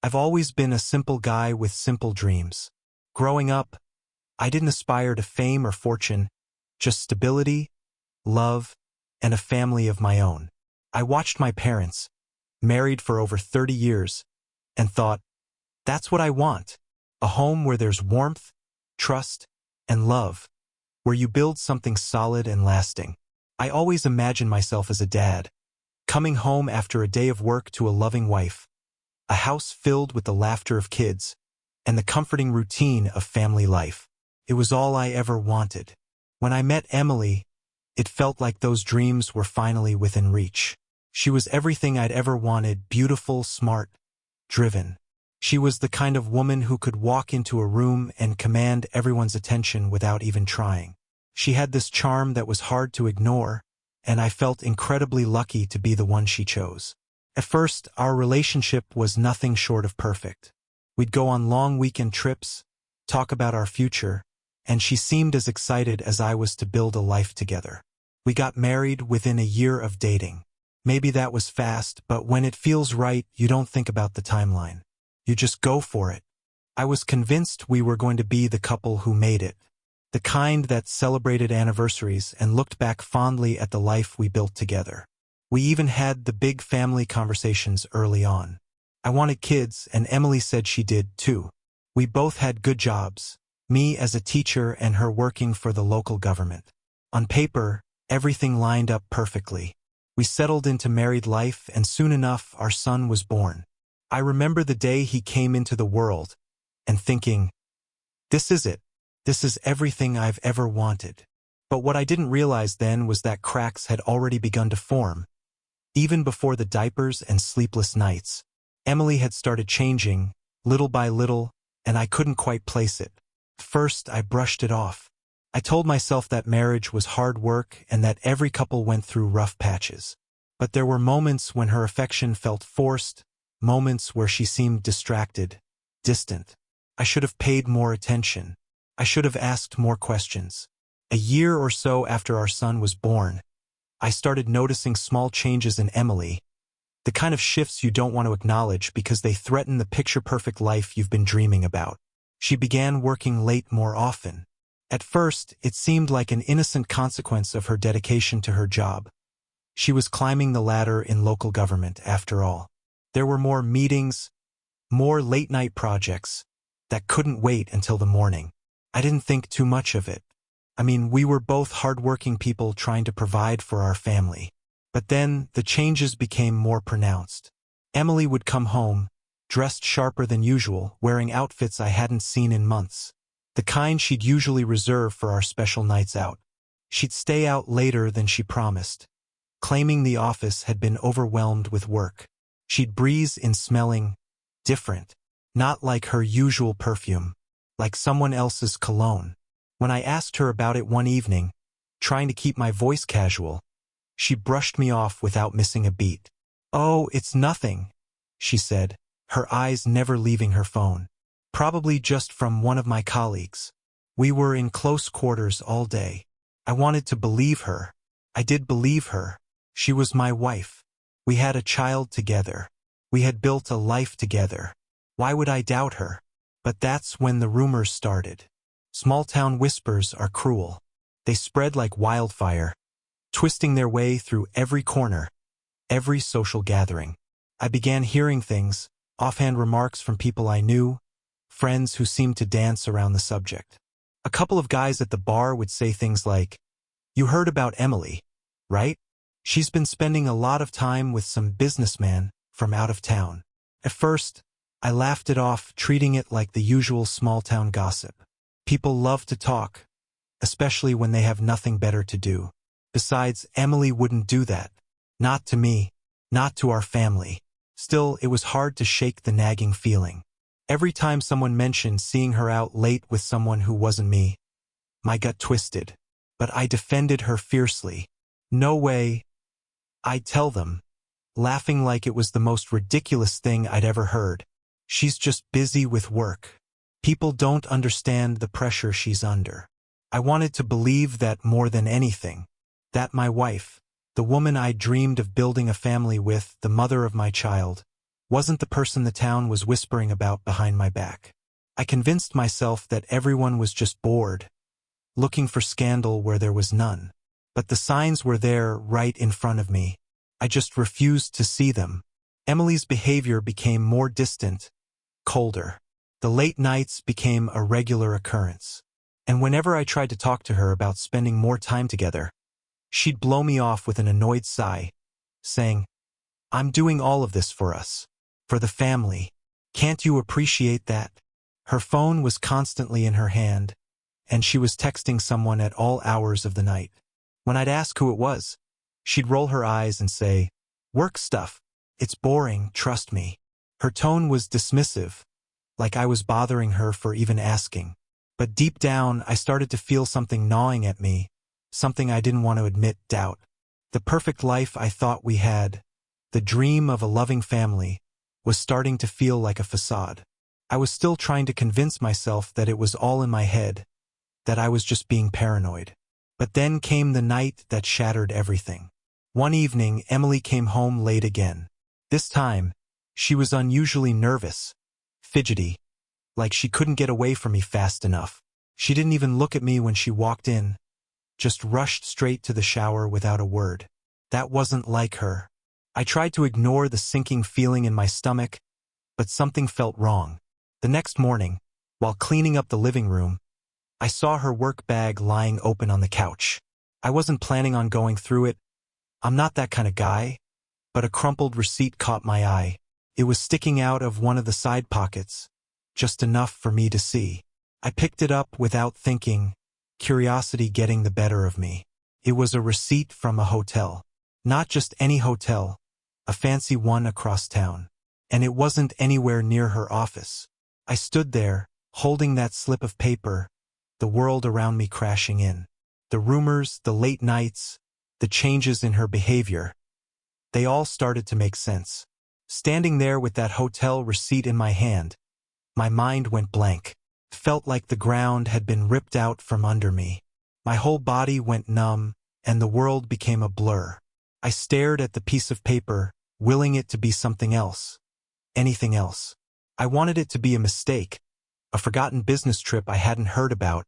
I've always been a simple guy with simple dreams. Growing up, I didn't aspire to fame or fortune, just stability, love, and a family of my own. I watched my parents, married for over 30 years, and thought, that's what I want. A home where there's warmth, trust, and love, where you build something solid and lasting. I always imagined myself as a dad, coming home after a day of work to a loving wife, a house filled with the laughter of kids, and the comforting routine of family life. It was all I ever wanted. When I met Emily, it felt like those dreams were finally within reach. She was everything I'd ever wanted: beautiful, smart, driven. She was the kind of woman who could walk into a room and command everyone's attention without even trying. She had this charm that was hard to ignore, and I felt incredibly lucky to be the one she chose. At first, our relationship was nothing short of perfect. We'd go on long weekend trips, talk about our future, and she seemed as excited as I was to build a life together. We got married within a year of dating. Maybe that was fast, but when it feels right, you don't think about the timeline. You just go for it. I was convinced we were going to be the couple who made it, the kind that celebrated anniversaries and looked back fondly at the life we built together. We even had the big family conversations early on. I wanted kids, and Emily said she did too. We both had good jobs, me as a teacher and her working for the local government. On paper, everything lined up perfectly. We settled into married life, and soon enough our son was born. I remember the day he came into the world, and thinking, this is it. This is everything I've ever wanted. But what I didn't realize then was that cracks had already begun to form. Even before the diapers and sleepless nights, Emily had started changing, little by little, and I couldn't quite place it. First, I brushed it off. I told myself that marriage was hard work and that every couple went through rough patches. But there were moments when her affection felt forced, moments where she seemed distracted, distant. I should have paid more attention. I should have asked more questions. A year or so after our son was born, I started noticing small changes in Emily, the kind of shifts you don't want to acknowledge because they threaten the picture-perfect life you've been dreaming about. She began working late more often. At first, it seemed like an innocent consequence of her dedication to her job. She was climbing the ladder in local government, after all. There were more meetings, more late-night projects that couldn't wait until the morning. I didn't think too much of it. I mean, we were both hard-working people trying to provide for our family. But then, the changes became more pronounced. Emily would come home, dressed sharper than usual, wearing outfits I hadn't seen in months. The kind she'd usually reserve for our special nights out. She'd stay out later than she promised, claiming the office had been overwhelmed with work. She'd breeze in smelling different, not like her usual perfume, like someone else's cologne. When I asked her about it one evening, trying to keep my voice casual, she brushed me off without missing a beat. "Oh, it's nothing," she said, her eyes never leaving her phone. "Probably just from one of my colleagues." We were in close quarters all day. I wanted to believe her. I did believe her. She was my wife. We had a child together. We had built a life together. Why would I doubt her? But that's when the rumors started. Small-town whispers are cruel. They spread like wildfire, twisting their way through every corner, every social gathering. I began hearing things, offhand remarks from people I knew, friends who seemed to dance around the subject. A couple of guys at the bar would say things like, "You heard about Emily, right? She's been spending a lot of time with some businessman from out of town." At first, I laughed it off, treating it like the usual small-town gossip. People love to talk, especially when they have nothing better to do. Besides, Emily wouldn't do that. Not to me, not to our family. Still, it was hard to shake the nagging feeling. Every time someone mentioned seeing her out late with someone who wasn't me, my gut twisted. But I defended her fiercely. "No way," I'd tell them, laughing like it was the most ridiculous thing I'd ever heard. "She's just busy with work. People don't understand the pressure she's under." I wanted to believe that more than anything, that my wife, the woman I dreamed of building a family with, the mother of my child, wasn't the person the town was whispering about behind my back. I convinced myself that everyone was just bored, looking for scandal where there was none. But the signs were there right in front of me. I just refused to see them. Emily's behavior became more distant, colder. The late nights became a regular occurrence. And whenever I tried to talk to her about spending more time together, she'd blow me off with an annoyed sigh, saying, "I'm doing all of this for us, for the family. Can't you appreciate that?" Her phone was constantly in her hand, and she was texting someone at all hours of the night. When I'd ask who it was, she'd roll her eyes and say, "Work stuff. It's boring, trust me." Her tone was dismissive, like I was bothering her for even asking. But deep down, I started to feel something gnawing at me, something I didn't want to admit, doubt. The perfect life I thought we had, the dream of a loving family, was starting to feel like a facade. I was still trying to convince myself that it was all in my head, that I was just being paranoid. But then came the night that shattered everything. One evening, Emily came home late again. This time, she was unusually nervous, fidgety, like she couldn't get away from me fast enough. She didn't even look at me when she walked in, just rushed straight to the shower without a word. That wasn't like her. I tried to ignore the sinking feeling in my stomach, but something felt wrong. The next morning, while cleaning up the living room, I saw her work bag lying open on the couch. I wasn't planning on going through it. I'm not that kind of guy. But a crumpled receipt caught my eye. It was sticking out of one of the side pockets, just enough for me to see. I picked it up without thinking, curiosity getting the better of me. It was a receipt from a hotel. Not just any hotel, a fancy one across town. And it wasn't anywhere near her office. I stood there, holding that slip of paper, the world around me crashing in. The rumors, the late nights, the changes in her behavior, they all started to make sense. Standing there with that hotel receipt in my hand, my mind went blank. It felt like the ground had been ripped out from under me. My whole body went numb, and the world became a blur. I stared at the piece of paper, willing it to be something else. Anything else. I wanted it to be a mistake, a forgotten business trip I hadn't heard about,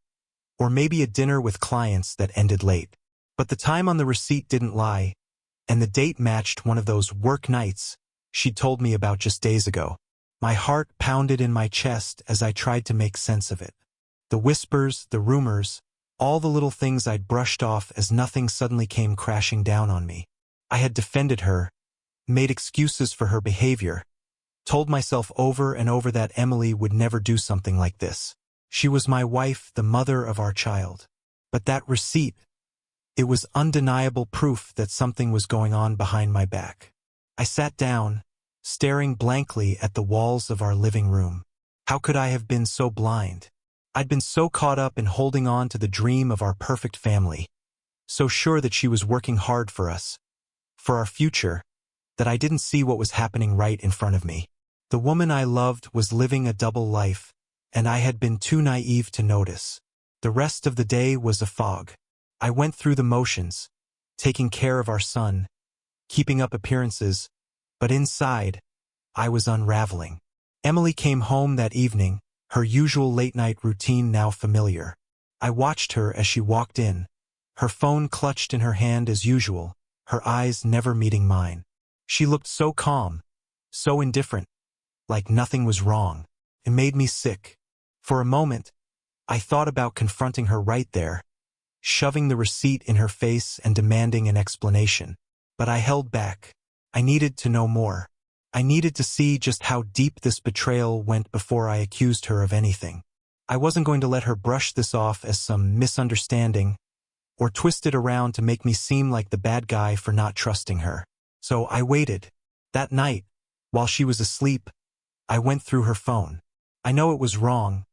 or maybe a dinner with clients that ended late. But the time on the receipt didn't lie, and the date matched one of those work nights she'd told me about just days ago. My heart pounded in my chest as I tried to make sense of it. The whispers, the rumors, all the little things I'd brushed off as nothing suddenly came crashing down on me. I had defended her, made excuses for her behavior, told myself over and over that Emily would never do something like this. She was my wife, the mother of our child. But that receipt, it was undeniable proof that something was going on behind my back. I sat down, staring blankly at the walls of our living room. How could I have been so blind? I'd been so caught up in holding on to the dream of our perfect family, so sure that she was working hard for us, for our future, that I didn't see what was happening right in front of me. The woman I loved was living a double life, and I had been too naive to notice. The rest of the day was a fog. I went through the motions, taking care of our son, keeping up appearances, but inside, I was unraveling. Emily came home that evening, her usual late-night routine now familiar. I watched her as she walked in, her phone clutched in her hand as usual, her eyes never meeting mine. She looked so calm, so indifferent, like nothing was wrong. It made me sick. For a moment, I thought about confronting her right there, shoving the receipt in her face and demanding an explanation. But I held back. I needed to know more. I needed to see just how deep this betrayal went before I accused her of anything. I wasn't going to let her brush this off as some misunderstanding or twist it around to make me seem like the bad guy for not trusting her. So I waited. That night, while she was asleep, I went through her phone. I know it was wrong,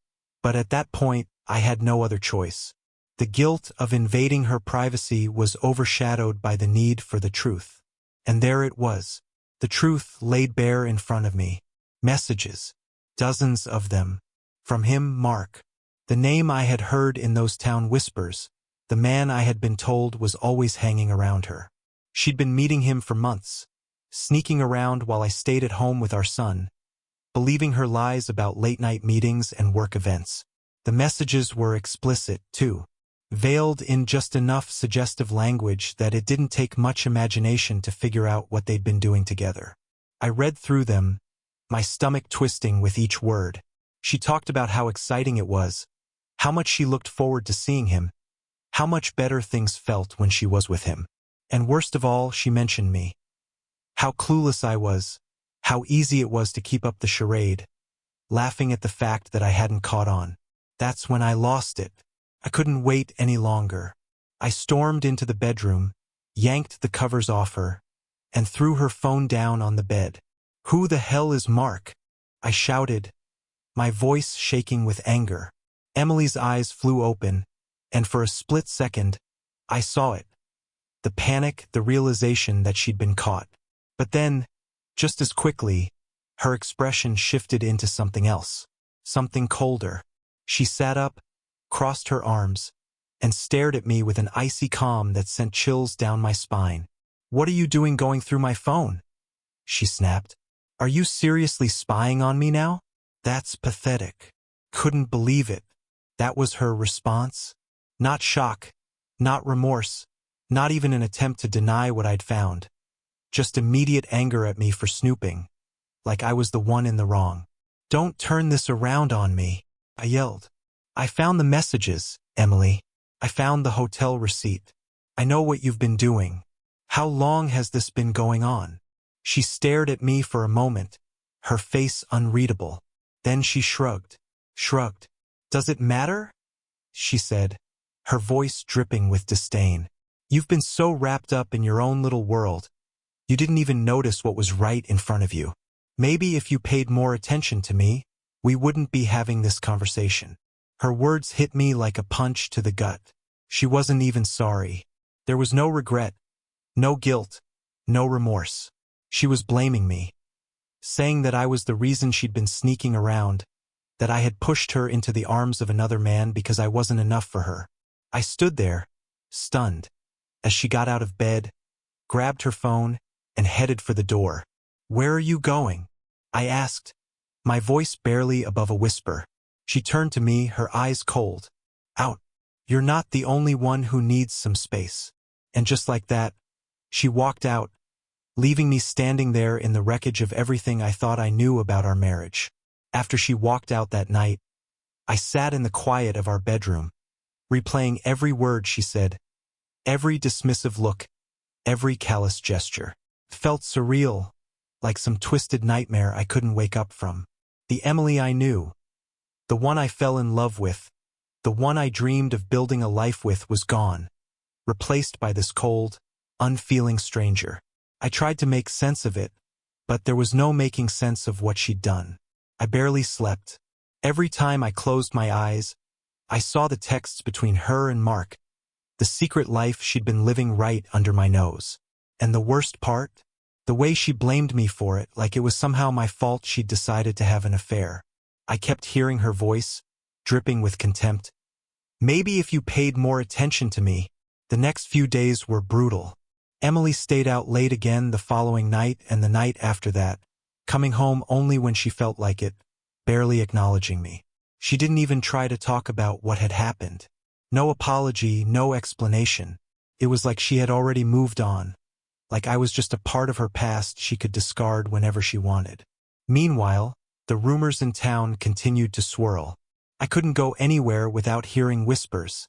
but at that point, I had no other choice. The guilt of invading her privacy was overshadowed by the need for the truth. And there it was. The truth laid bare in front of me. Messages. Dozens of them. From him, Mark. The name I had heard in those town whispers. The man I had been told was always hanging around her. She'd been meeting him for months. sneaking around while I stayed at home with our son, believing her lies about late-night meetings and work events. The messages were explicit, too, veiled in just enough suggestive language that it didn't take much imagination to figure out what they'd been doing together. I read through them, my stomach twisting with each word. She talked about how exciting it was, how much she looked forward to seeing him, how much better things felt when she was with him. And worst of all, she mentioned me. How clueless I was, how easy it was to keep up the charade, laughing at the fact that I hadn't caught on. That's when I lost it. I couldn't wait any longer. I stormed into the bedroom, yanked the covers off her, and threw her phone down on the bed. "Who the hell is Mark?" I shouted, my voice shaking with anger. Emily's eyes flew open, and for a split second, I saw it. The panic, the realization that she'd been caught. But then, just as quickly, her expression shifted into something else, something colder. She sat up, crossed her arms, and stared at me with an icy calm that sent chills down my spine. "What are you doing going through my phone?" she snapped. "Are you seriously spying on me now?" That's pathetic. Couldn't believe it. That was her response. Not shock, not remorse, not even an attempt to deny what I'd found. Just immediate anger at me for snooping, like I was the one in the wrong. "Don't turn this around on me," I yelled. "I found the messages, Emily. I found the hotel receipt. I know what you've been doing. How long has this been going on?" She stared at me for a moment, her face unreadable. Then she shrugged. "Does it matter?" she said, her voice dripping with disdain. "You've been so wrapped up in your own little world, you didn't even notice what was right in front of you. Maybe if you paid more attention to me, we wouldn't be having this conversation." Her words hit me like a punch to the gut. She wasn't even sorry. There was no regret, no guilt, no remorse. She was blaming me, saying that I was the reason she'd been sneaking around, that I had pushed her into the arms of another man because I wasn't enough for her. I stood there, stunned, as she got out of bed, grabbed her phone, and headed for the door. "Where are you going?" I asked, my voice barely above a whisper. She turned to me, her eyes cold. "Out. You're not the only one who needs some space." And just like that, she walked out, leaving me standing there in the wreckage of everything I thought I knew about our marriage. After she walked out that night, I sat in the quiet of our bedroom, replaying every word she said, every dismissive look, every callous gesture. Felt surreal, like some twisted nightmare I couldn't wake up from. The Emily I knew, the one I fell in love with, the one I dreamed of building a life with was gone, replaced by this cold, unfeeling stranger. I tried to make sense of it, but there was no making sense of what she'd done. I barely slept. Every time I closed my eyes, I saw the texts between her and Mark, the secret life she'd been living right under my nose. And the worst part? The way she blamed me for it, like it was somehow my fault she'd decided to have an affair. I kept hearing her voice, dripping with contempt. "Maybe if you paid more attention to me." The next few days were brutal. Emily stayed out late again the following night and the night after that, coming home only when she felt like it, barely acknowledging me. She didn't even try to talk about what had happened. No apology, no explanation. It was like she had already moved on, like I was just a part of her past she could discard whenever she wanted. Meanwhile, the rumors in town continued to swirl. I couldn't go anywhere without hearing whispers,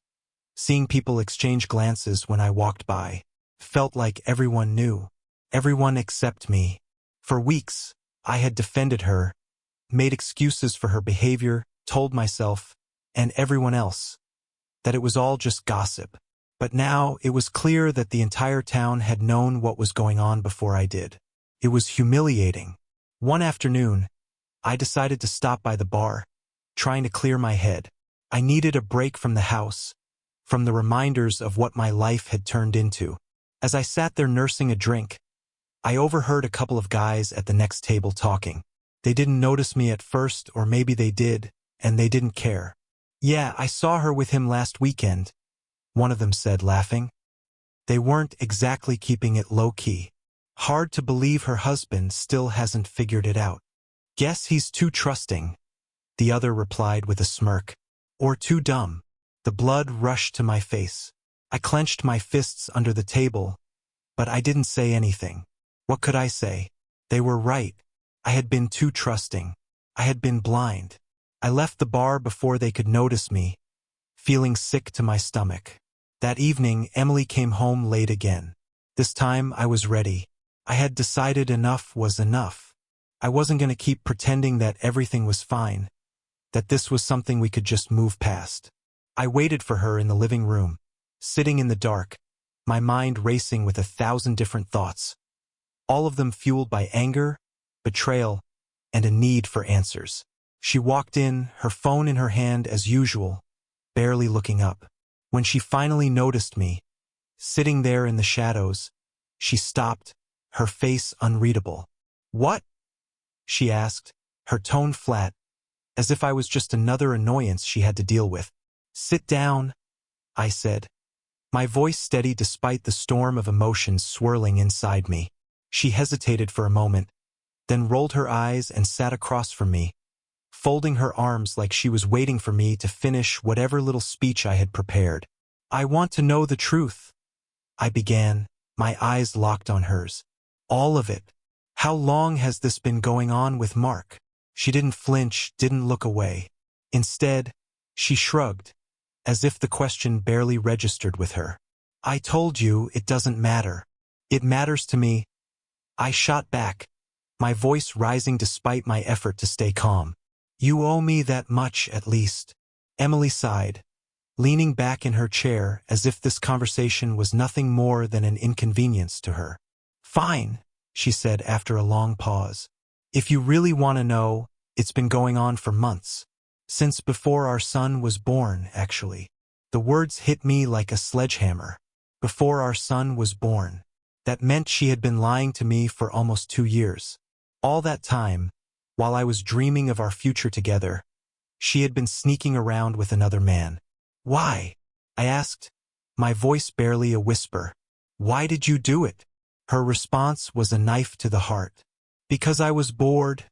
seeing people exchange glances when I walked by. Felt like everyone knew. Everyone except me. For weeks, I had defended her, made excuses for her behavior, told myself, and everyone else, that it was all just gossip. But now it was clear that the entire town had known what was going on before I did. It was humiliating. One afternoon, I decided to stop by the bar, trying to clear my head. I needed a break from the house, from the reminders of what my life had turned into. As I sat there nursing a drink, I overheard a couple of guys at the next table talking. They didn't notice me at first, or maybe they did, and they didn't care. "Yeah, I saw her with him last weekend," one of them said, laughing. They weren't exactly keeping it low-key. Hard to believe her husband still hasn't figured it out. Guess he's too trusting, the other replied with a smirk. Or too dumb. The blood rushed to my face. I clenched my fists under the table, but I didn't say anything. What could I say? They were right. I had been too trusting. I had been blind. I left the bar before they could notice me, feeling sick to my stomach. That evening, Emily came home late again. This time, I was ready. I had decided enough was enough. I wasn't going to keep pretending that everything was fine, that this was something we could just move past. I waited for her in the living room, sitting in the dark, my mind racing with 1,000 different thoughts, all of them fueled by anger, betrayal, and a need for answers. She walked in, her phone in her hand as usual, barely looking up. When she finally noticed me, sitting there in the shadows, she stopped, her face unreadable. "What?" she asked, her tone flat, as if I was just another annoyance she had to deal with. "Sit down," I said, my voice steady despite the storm of emotions swirling inside me. She hesitated for a moment, then rolled her eyes and sat across from me, folding her arms like she was waiting for me to finish whatever little speech I had prepared. "I want to know the truth," I began, my eyes locked on hers. "All of it. How long has this been going on with Mark?" She didn't flinch, didn't look away. Instead, she shrugged, as if the question barely registered with her. "I told you it doesn't matter. It matters to me," I shot back, my voice rising despite my effort to stay calm. "You owe me that much, at least." Emily sighed, leaning back in her chair as if this conversation was nothing more than an inconvenience to her. "Fine," she said after a long pause. "If you really want to know, it's been going on for months. Since before our son was born, actually." The words hit me like a sledgehammer. Before our son was born. That meant she had been lying to me for almost 2 years. All that time, while I was dreaming of our future together, she had been sneaking around with another man. "Why?" I asked, my voice barely a whisper. "Why did you do it?" Her response was a knife to the heart. "Because I was bored,"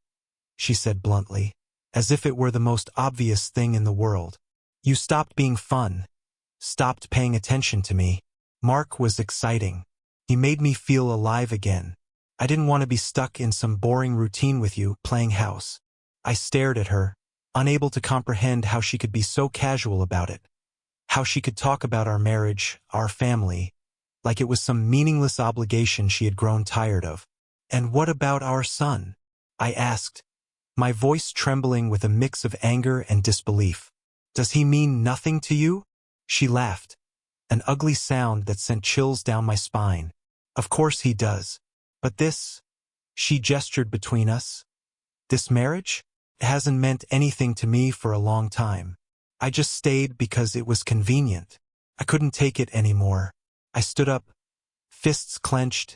she said bluntly, as if it were the most obvious thing in the world. "You stopped being fun, stopped paying attention to me. Mark was exciting. He made me feel alive again. I didn't want to be stuck in some boring routine with you, playing house." I stared at her, unable to comprehend how she could be so casual about it, how she could talk about our marriage, our family, like it was some meaningless obligation she had grown tired of. "And what about our son?" I asked, my voice trembling with a mix of anger and disbelief. "Does he mean nothing to you?" She laughed, an ugly sound that sent chills down my spine. "Of course he does. But this," she gestured between us, "this marriage? It hasn't meant anything to me for a long time. I just stayed because it was convenient. I couldn't take it anymore." I stood up, fists clenched,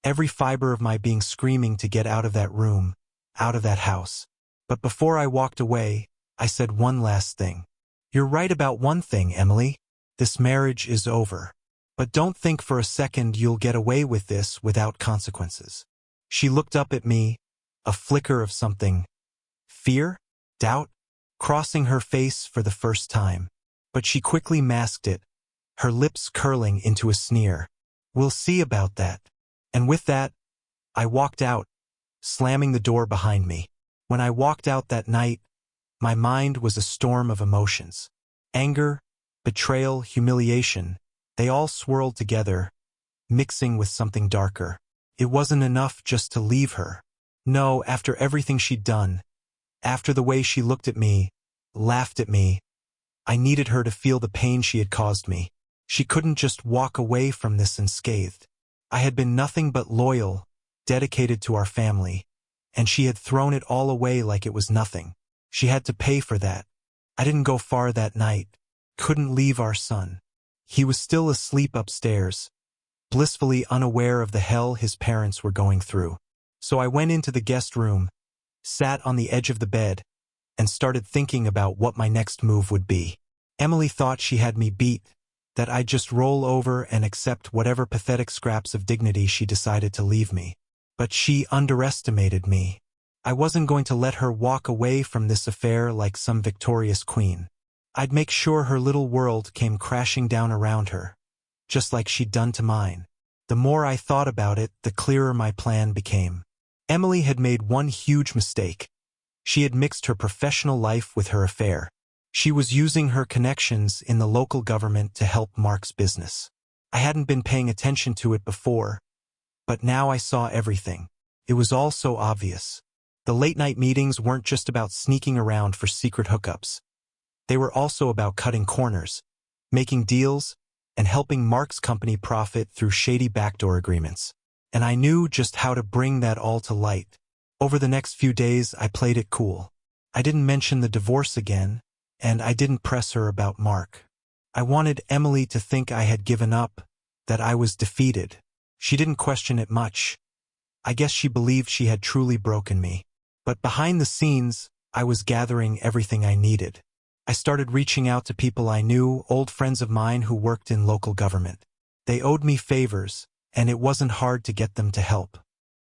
every fiber of my being screaming to get out of that room, out of that house. But before I walked away, I said one last thing. "You're right about one thing, Emily. This marriage is over. But don't think for a second you'll get away with this without consequences." She looked up at me, a flicker of something. Fear? Doubt? Crossing her face for the first time. But she quickly masked it, her lips curling into a sneer. "We'll see about that." And with that, I walked out, slamming the door behind me. When I walked out that night, my mind was a storm of emotions. Anger, betrayal, humiliation, they all swirled together, mixing with something darker. It wasn't enough just to leave her. No, after everything she'd done, after the way she looked at me, laughed at me, I needed her to feel the pain she had caused me. She couldn't just walk away from this unscathed. I had been nothing but loyal, dedicated to our family, and she had thrown it all away like it was nothing. She had to pay for that. I didn't go far that night, couldn't leave our son. He was still asleep upstairs, blissfully unaware of the hell his parents were going through. So I went into the guest room, sat on the edge of the bed, and started thinking about what my next move would be. Emily thought she had me beat, that I'd just roll over and accept whatever pathetic scraps of dignity she decided to leave me. But she underestimated me. I wasn't going to let her walk away from this affair like some victorious queen. I'd make sure her little world came crashing down around her, just like she'd done to mine. The more I thought about it, the clearer my plan became. Emily had made one huge mistake. She had mixed her professional life with her affair. She was using her connections in the local government to help Mark's business. I hadn't been paying attention to it before, but now I saw everything. It was all so obvious. The late-night meetings weren't just about sneaking around for secret hookups. They were also about cutting corners, making deals, and helping Mark's company profit through shady backdoor agreements. And I knew just how to bring that all to light. Over the next few days, I played it cool. I didn't mention the divorce again, and I didn't press her about Mark. I wanted Emily to think I had given up, that I was defeated. She didn't question it much. I guess she believed she had truly broken me. But behind the scenes, I was gathering everything I needed. I started reaching out to people I knew, old friends of mine who worked in local government. They owed me favors, and it wasn't hard to get them to help.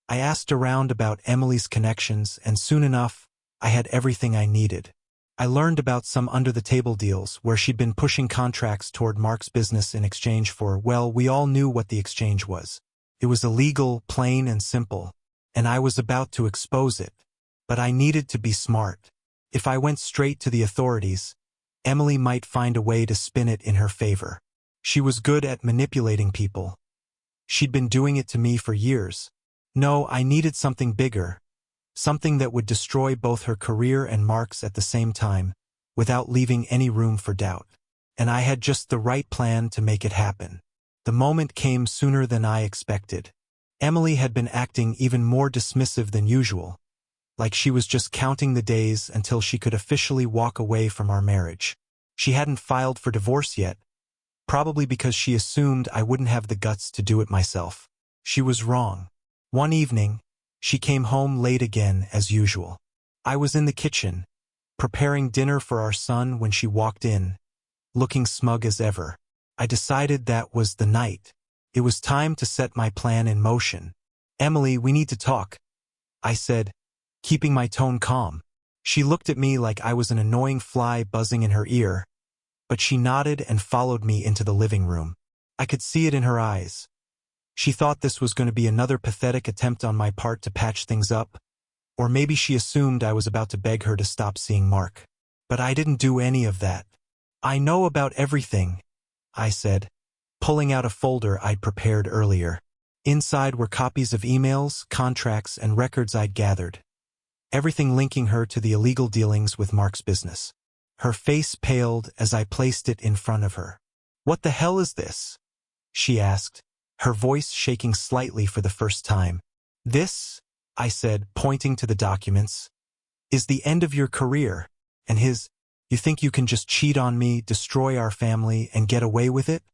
I asked around about Emily's connections, and soon enough, I had everything I needed. I learned about some under-the-table deals where she'd been pushing contracts toward Mark's business in exchange for, well, we all knew what the exchange was. It was illegal, plain and simple, and I was about to expose it. But I needed to be smart. If I went straight to the authorities, Emily might find a way to spin it in her favor. She was good at manipulating people. She'd been doing it to me for years. No, I needed something bigger, something that would destroy both her career and Mark's at the same time, without leaving any room for doubt. And I had just the right plan to make it happen. The moment came sooner than I expected. Emily had been acting even more dismissive than usual, like she was just counting the days until she could officially walk away from our marriage. She hadn't filed for divorce yet, probably because she assumed I wouldn't have the guts to do it myself. She was wrong. One evening, she came home late again as usual. I was in the kitchen, preparing dinner for our son when she walked in, looking smug as ever. I decided that was the night. It was time to set my plan in motion. "Emily, we need to talk," I said, keeping my tone calm. She looked at me like I was an annoying fly buzzing in her ear, but she nodded and followed me into the living room. I could see it in her eyes. She thought this was going to be another pathetic attempt on my part to patch things up, or maybe she assumed I was about to beg her to stop seeing Mark. But I didn't do any of that. "I know about everything," I said, pulling out a folder I'd prepared earlier. Inside were copies of emails, contracts, and records I'd gathered, everything linking her to the illegal dealings with Mark's business. Her face paled as I placed it in front of her. "What the hell is this?" she asked, her voice shaking slightly for the first time. "This," I said, pointing to the documents, "is the end of your career." And "You think you can just cheat on me, destroy our family, and get away with it?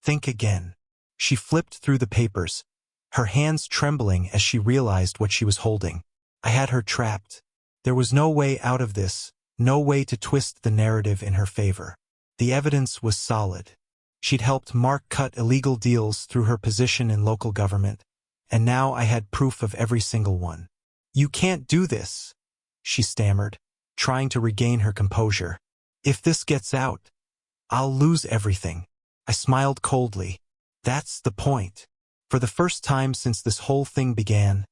Think again." She flipped through the papers, her hands trembling as she realized what she was holding. I had her trapped. There was no way out of this, no way to twist the narrative in her favor. The evidence was solid. She'd helped Mark cut illegal deals through her position in local government, and now I had proof of every single one. "You can't do this," she stammered, trying to regain her composure. "If this gets out, I'll lose everything." I smiled coldly. That's the point. For the first time since this whole thing began,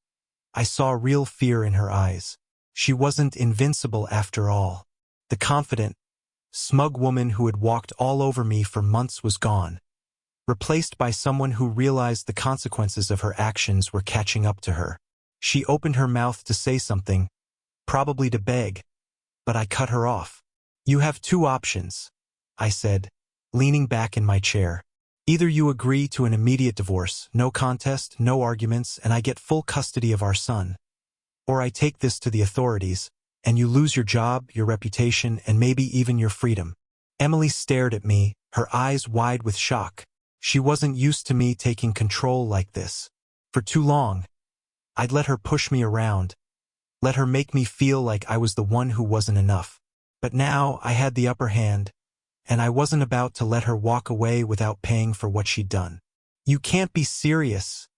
I saw real fear in her eyes. She wasn't invincible after all. The confident, smug woman who had walked all over me for months was gone, replaced by someone who realized the consequences of her actions were catching up to her. She opened her mouth to say something, probably to beg, but I cut her off. "You have two options," I said, leaning back in my chair. "Either you agree to an immediate divorce, no contest, no arguments, and I get full custody of our son, or I take this to the authorities, and you lose your job, your reputation, and maybe even your freedom." Emily stared at me, her eyes wide with shock. She wasn't used to me taking control like this. For too long, I'd let her push me around, let her make me feel like I was the one who wasn't enough. But now I had the upper hand, and I wasn't about to let her walk away without paying for what she'd done. "You can't be serious,"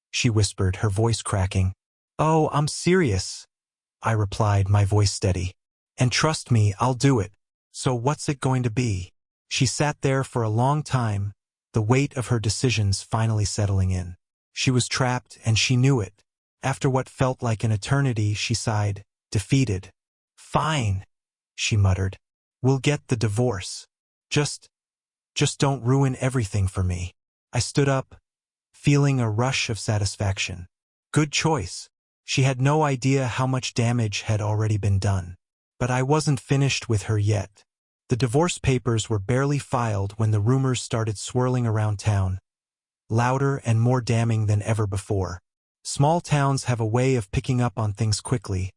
she whispered, her voice cracking. "Oh, I'm serious," I replied, my voice steady. "And trust me, I'll do it. So what's it going to be?" She sat there for a long time, the weight of her decisions finally settling in. She was trapped, and she knew it. After what felt like an eternity, she sighed, defeated. "Fine," she muttered. "We'll get the divorce. Just don't ruin everything for me." I stood up, feeling a rush of satisfaction. Good choice. She had no idea how much damage had already been done. But I wasn't finished with her yet. The divorce papers were barely filed when the rumors started swirling around town, louder and more damning than ever before. Small towns have a way of picking up on things quickly,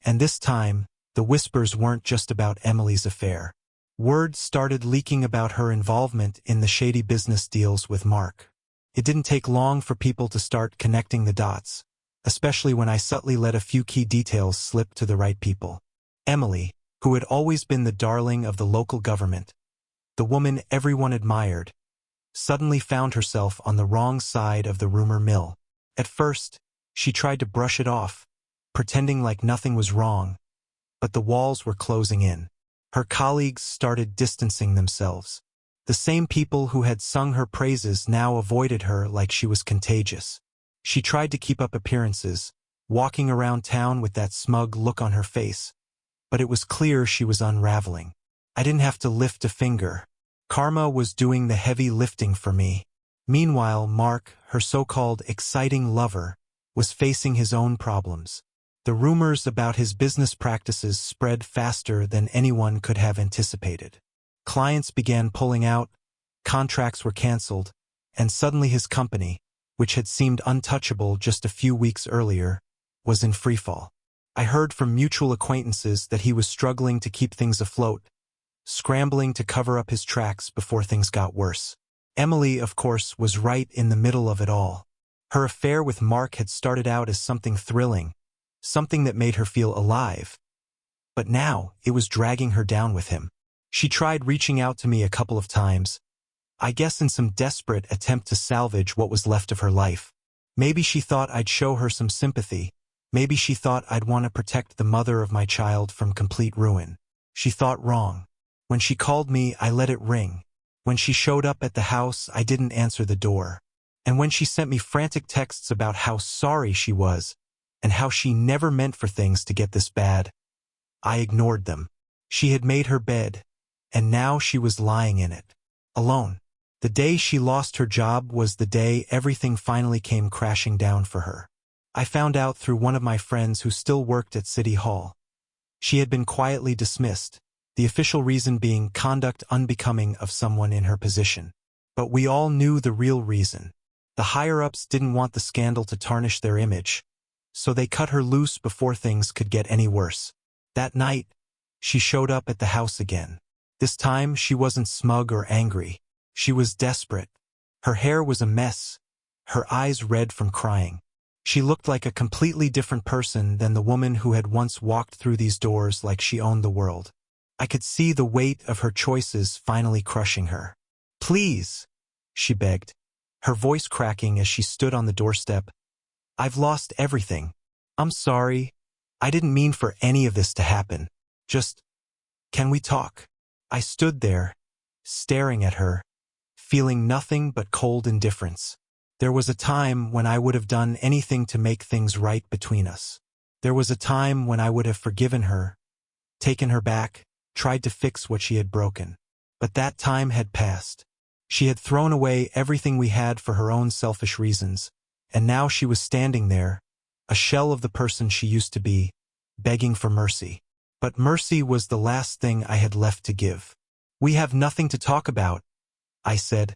and this time, the whispers weren't just about Emily's affair. Word started leaking about her involvement in the shady business deals with Mark. It didn't take long for people to start connecting the dots, especially when I subtly let a few key details slip to the right people. Emily, who had always been the darling of the local government, the woman everyone admired, suddenly found herself on the wrong side of the rumor mill. At first, she tried to brush it off, pretending like nothing was wrong, but the walls were closing in. Her colleagues started distancing themselves. The same people who had sung her praises now avoided her like she was contagious. She tried to keep up appearances, walking around town with that smug look on her face, but it was clear she was unraveling. I didn't have to lift a finger. Karma was doing the heavy lifting for me. Meanwhile, Mark, her so-called exciting lover, was facing his own problems. The rumors about his business practices spread faster than anyone could have anticipated. Clients began pulling out, contracts were canceled, and suddenly his company, which had seemed untouchable just a few weeks earlier, was in freefall. I heard from mutual acquaintances that he was struggling to keep things afloat, scrambling to cover up his tracks before things got worse. Emily, of course, was right in the middle of it all. Her affair with Mark had started out as something thrilling, something that made her feel alive. But now, it was dragging her down with him. She tried reaching out to me a couple of times, I guess in some desperate attempt to salvage what was left of her life. Maybe she thought I'd show her some sympathy. Maybe she thought I'd want to protect the mother of my child from complete ruin. She thought wrong. When she called me, I let it ring. When she showed up at the house, I didn't answer the door. And when she sent me frantic texts about how sorry she was, and how she never meant for things to get this bad, I ignored them. She had made her bed, and now she was lying in it, alone. The day she lost her job was the day everything finally came crashing down for her. I found out through one of my friends who still worked at City Hall. She had been quietly dismissed, the official reason being conduct unbecoming of someone in her position. But we all knew the real reason. The higher-ups didn't want the scandal to tarnish their image, so they cut her loose before things could get any worse. That night, she showed up at the house again. This time, she wasn't smug or angry. She was desperate. Her hair was a mess, her eyes red from crying. She looked like a completely different person than the woman who had once walked through these doors like she owned the world. I could see the weight of her choices finally crushing her. "Please," she begged, her voice cracking as she stood on the doorstep. "I've lost everything. I'm sorry. I didn't mean for any of this to happen. Just, can we talk?" I stood there, staring at her, feeling nothing but cold indifference. There was a time when I would have done anything to make things right between us. There was a time when I would have forgiven her, taken her back, tried to fix what she had broken. But that time had passed. She had thrown away everything we had for her own selfish reasons, and now she was standing there, a shell of the person she used to be, begging for mercy. But mercy was the last thing I had left to give. "We have nothing to talk about," I said,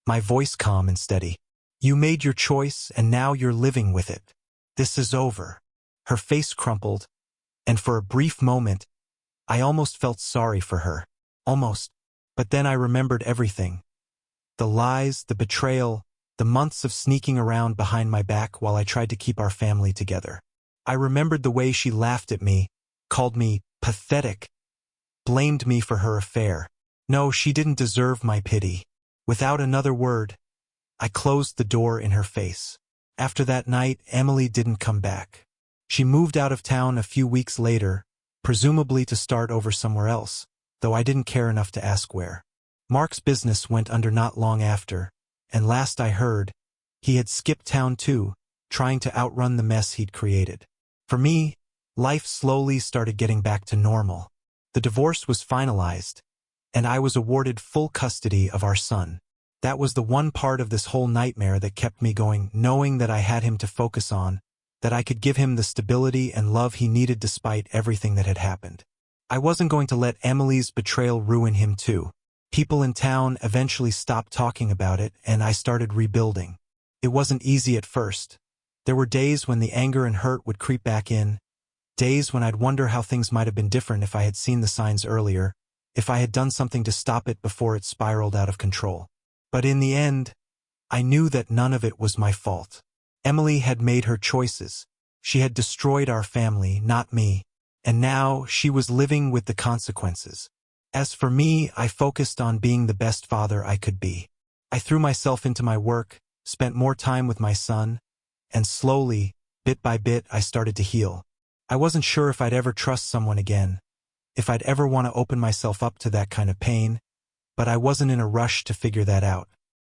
my voice calm and steady. "You made your choice, and now you're living with it. This is over." Her face crumpled, and for a brief moment, I almost felt sorry for her. Almost. But then I remembered everything. The lies, the betrayal, the months of sneaking around behind my back while I tried to keep our family together. I remembered the way she laughed at me, called me pathetic, blamed me for her affair. No, she didn't deserve my pity. Without another word, I closed the door in her face. After that night, Emily didn't come back. She moved out of town a few weeks later, presumably to start over somewhere else, though I didn't care enough to ask where. Mark's business went under not long after, and last I heard, he had skipped town too, trying to outrun the mess he'd created. For me, life slowly started getting back to normal. The divorce was finalized, and I was awarded full custody of our son. That was the one part of this whole nightmare that kept me going, knowing that I had him to focus on, that I could give him the stability and love he needed despite everything that had happened. I wasn't going to let Emily's betrayal ruin him too. People in town eventually stopped talking about it, and I started rebuilding. It wasn't easy at first. There were days when the anger and hurt would creep back in, days when I'd wonder how things might have been different if I had seen the signs earlier, if I had done something to stop it before it spiraled out of control. But in the end, I knew that none of it was my fault. Emily had made her choices. She had destroyed our family, not me, and now she was living with the consequences. As for me, I focused on being the best father I could be. I threw myself into my work, spent more time with my son, and slowly, bit by bit, I started to heal. I wasn't sure if I'd ever trust someone again, if I'd ever want to open myself up to that kind of pain, but I wasn't in a rush to figure that out.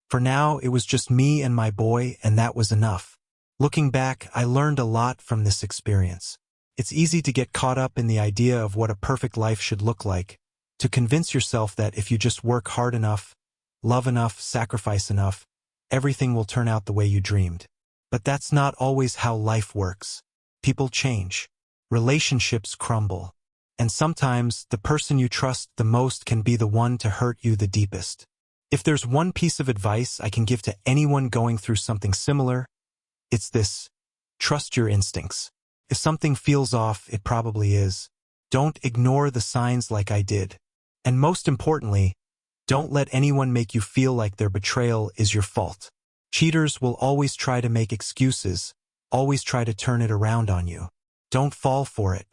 For now, it was just me and my boy, and that was enough. Looking back, I learned a lot from this experience. It's easy to get caught up in the idea of what a perfect life should look like, to convince yourself that if you just work hard enough, love enough, sacrifice enough, everything will turn out the way you dreamed. But that's not always how life works. People change. Relationships crumble. And sometimes, the person you trust the most can be the one to hurt you the deepest. If there's one piece of advice I can give to anyone going through something similar, it's this: trust your instincts. If something feels off, it probably is. Don't ignore the signs like I did. And most importantly, don't let anyone make you feel like their betrayal is your fault. Cheaters will always try to make excuses, always try to turn it around on you. Don't fall for it.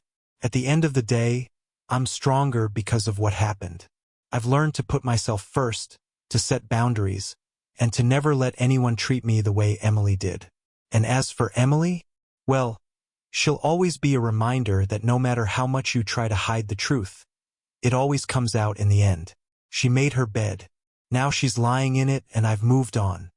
At the end of the day, I'm stronger because of what happened. I've learned to put myself first, to set boundaries, and to never let anyone treat me the way Emily did. And as for Emily, well, she'll always be a reminder that no matter how much you try to hide the truth, it always comes out in the end. She made her bed. Now she's lying in it, and I've moved on.